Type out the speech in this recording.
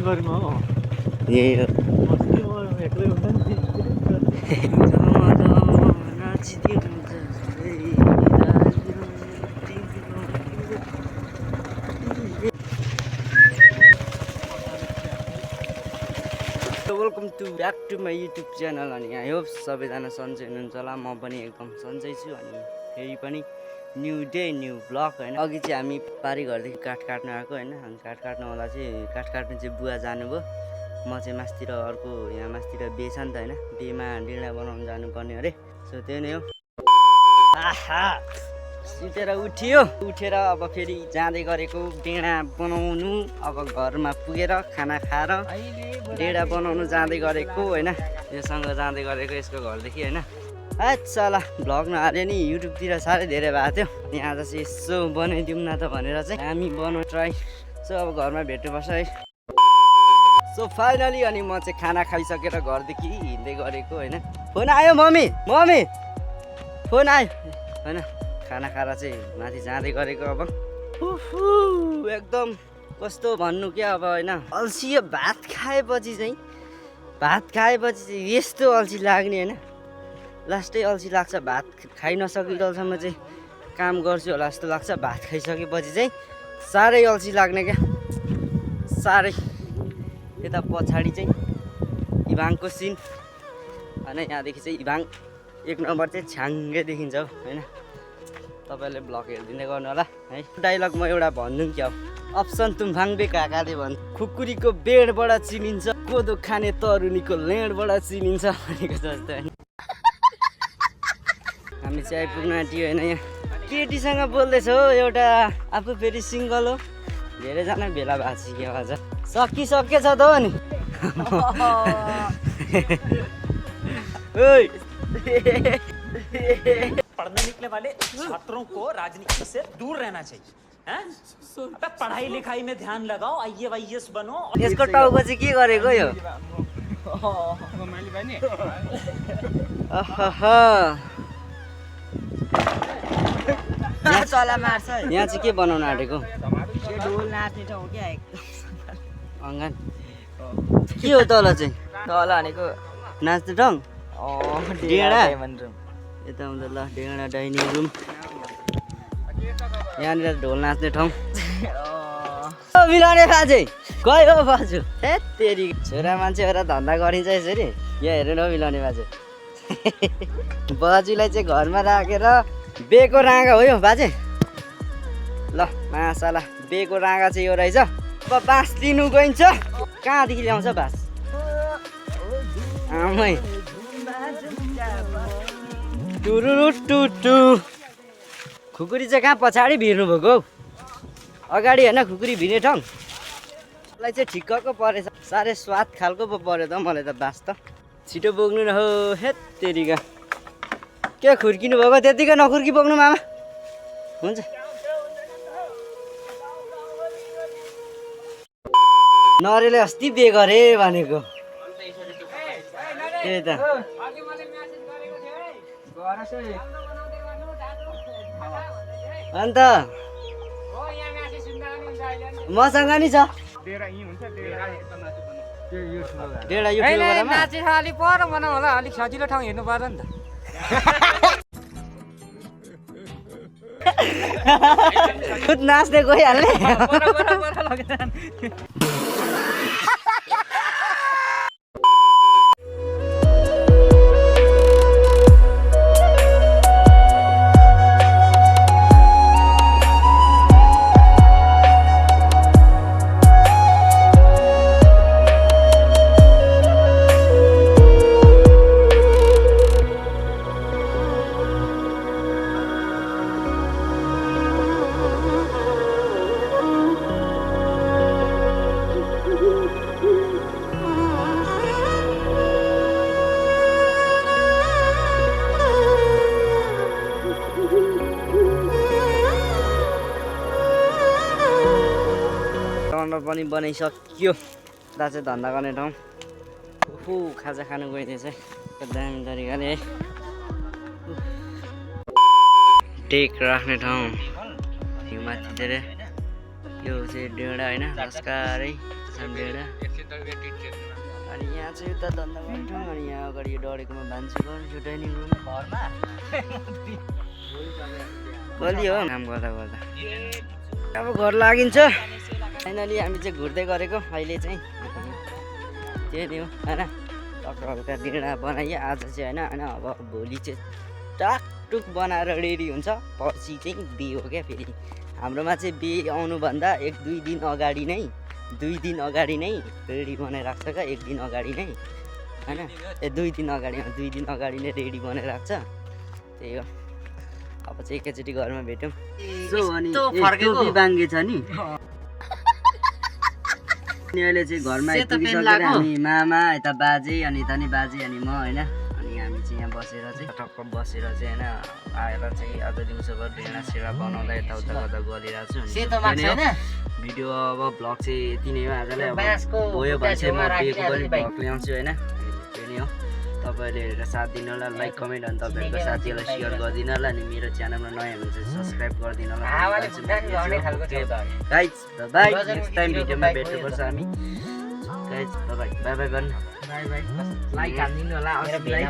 अस्ति गरेको हो यही हो अस्ति म एक्लै हुँदा नि welcome to back to my YouTube channel अनि आई होप सबैजना सन्चै हुनुहुन्छ होला म पनि एकदम सन्चै छु अनि फेरि पनि न्यू डे न्यू ब्लग होइन अघि चाहिँ हामी पारी घरदेखि काठ काट्न आएको होइन अनि काठ काट्नु आउँदा चाहिँ काठ काट्नु चाहिँ बुवा जानुभयो म चाहिँ मासतिर अर्को यहाँ मासतिर बे छ नि त होइन बेमा डिँडा बनाउनु जानुपर्ने अरे सो त्यही नै हो आहा सुतेर उठेर अब फेरि जाँदै गरेको डिँडा बनाउनु अब घरमा पुगेर खाना खाएर डिँडा बनाउनु जाँदै गरेको होइन योसँग जाँदै गरेको यसको घरदेखि होइन अच्छा ल भ्लग नहाल्यो नि युट्युबतिर साह्रै धेरै भएको थियो यहाँ चाहिँ यसो बनाइदिउँ न त भनेर चाहिँ हामी बनाउनु ट्राई सो अब घरमा भेट्नुपर्छ है सो फाइनली अनि म चाहिँ खाना खाइसकेर घरदेखि हिँड्दै गरेको होइन फोन आयो मम्मी फोन आयो होइन खाना खाएर चाहिँ माथि जाँदै गरेको अब एकदम कस्तो भन्नु क्या अब होइन अल्छी भात खाएपछि चाहिँ यस्तो अल्छी लाग्ने होइन लास्टै अल्छी लाग्छ भात खाइ नसकिन्जेलसम्म चाहिँ काम गर्छु होला जस्तो लाग्छ भात खाइसकेपछि चाहिँ साह्रै अल्छी लाग्ने क्या साह्रै यता पछाडि चाहिँ इभाङको सिन होइन यहाँदेखि चाहिँ इभाङ एक नम्बर चाहिँ छ्याङ्गै देखिन्छ होइन तपाईँहरूले भ्लग हेरिदिँदै गर्नु होला है डाइलग म एउटा भनिदिउँ क्या अप्सन तुम्फाङबे काकाले भन् खुकुरीको बेडबाट चिनिन्छ कोदो खाने तरुनीको लेडबाट चिनिन्छ भनेको जस्तो होइन हामी चाहिँ आइपुग्न आँट्यो होइन यहाँ केटीसँग बोल्दैछ हो एउटा आफू फेरि सिङ्गल हो धेरैजना भेला भएको छ के भन्छ सकिसकेछ त हो नि पढ़ने निकले वाले छात्रों को राजनीति से दूर रहना चाहिए हैं? अबे पढ़ाई लिखाई में ध्यान लगाओ आईएएस बनो यसको टाउको चाहिँ के गरेको यो यहाँ चाहिँ के बनाउन आँटेको अङ्गान के हो तल चाहिँ तल भनेको नाच्ने ठाउँ डेढा यता आउँदा ल डेँडा डाइनिङ रुम यहाँनिर ढोल नाच्ने ठाउँ मिलाउने बाजे गयो हो बाजु ए तेरी छोरा मान्छे भएर धन्दा गरिन्छ यसरी यहाँ हेर्नु न मिलाउने बाजे बाजुलाई चाहिँ घरमा राखेर बेको राँगा हो यो बाजे ल मासाला बेको राँगा चाहिँ यो रहेछ अब बाँस लिनु गइन्छ कहाँदेखि ल्याउँछ बाँस आमै टुटु खुकुरी चाहिँ कहाँ पछाडि भिर्नु भएको हौ अगाडि होइन खुकुरी भिर्ने ठाउँ मलाई चाहिँ ठिक्कको परेछ साह्रै स्वाद खालको पो पऱ्यो त मलाई त बास त छिटो बोक्नु न हो हेत तेरिका के खुर्किनु भएको त्यतिकै नखुर्की बोक्नु मामा हुन्छ नरेले अस्ति बे गरे भनेको त्यही त अन्त मसँग नि छ डेढा यो अलिक पर बनाऊ होला अलिक सजिलो ठाउँ हेर्नु पर्यो नि त खुद नाच्दै गइहाल्ने पनि बनाइसक्यो दा चाहिँ धन्दा गर्ने ठाउँ खाजा खानु गइदिएछ है दामी तरिकाले है टेक राख्ने ठाउँ यो माथि धेरै यो चाहिँ डेढा होइन नस्कारै डेढा अनि यहाँ चाहिँ उता धन्दा गर्ने ठाउँ अनि यहाँ अगाडि यो डढेकोमा भान्छु घर यो डाइनिङ रुम घरमा गली हो काम गर्दा गर्दा अब घर लागिन्छ फाइनली हामी चाहिँ घुर्दै गरेको अहिले चाहिँ त्यही नै हो होइन टक्क हल्का डिँडा बनाइयो आज चाहिँ होइन होइन अब भोलि चाहिँ टाकटुक बनाएर रेडी हुन्छ पर्सि चाहिँ बिहे हो क्या फेरि हाम्रोमा चाहिँ बिहे आउनुभन्दा 1-2 दिन अगाडि नै 2 दिन अगाडि नै रेडी बनाइराख्छ क्या 1 दिन अगाडि नै होइन 2 दिन अगाडि नै रेडी बनाइराख्छ त्यही हो अब चाहिँ एकैचोटि घरमा भेटौँ अनि टोपी बाङ्गे छ नि अनि अहिले चाहिँ घरमा आइपुगिसकेर हामी मामा यता बाजे अनि यता नि बाजे अनि म होइन अनि हामी चाहिँ यहाँ बसेर चाहिँ टक्क बसेर चाहिँ होइन आएर चाहिँ आज दिउँसोभर भेडा सेडा बनाउँदा यताउता गर्दा गरिरहेको छु भिडियो अब भ्लग चाहिँ यति नै हो आजलाई अब गयो भने चाहिँ म बिहेको पनि भ्लग ल्याउँछु होइन त्यही नै हो तपाईँहरूले हेरेर साथ दिनु होला लाइक कमेन्ट अनि तपाईँहरूको साथीहरूलाई सेयर गरिदिनु होला अनि मेरो च्यानलमा नयाँ हुनुहुन्छ सब्सक्राइब गरिदिनु होला गाइज बाई नेक्स्ट टाइम भिडियोमा भेट्नुपर्छ हामी गाइज बाई बाई बाई भन्नु बाई बाई लाइक हानिदिनु होला ल बाई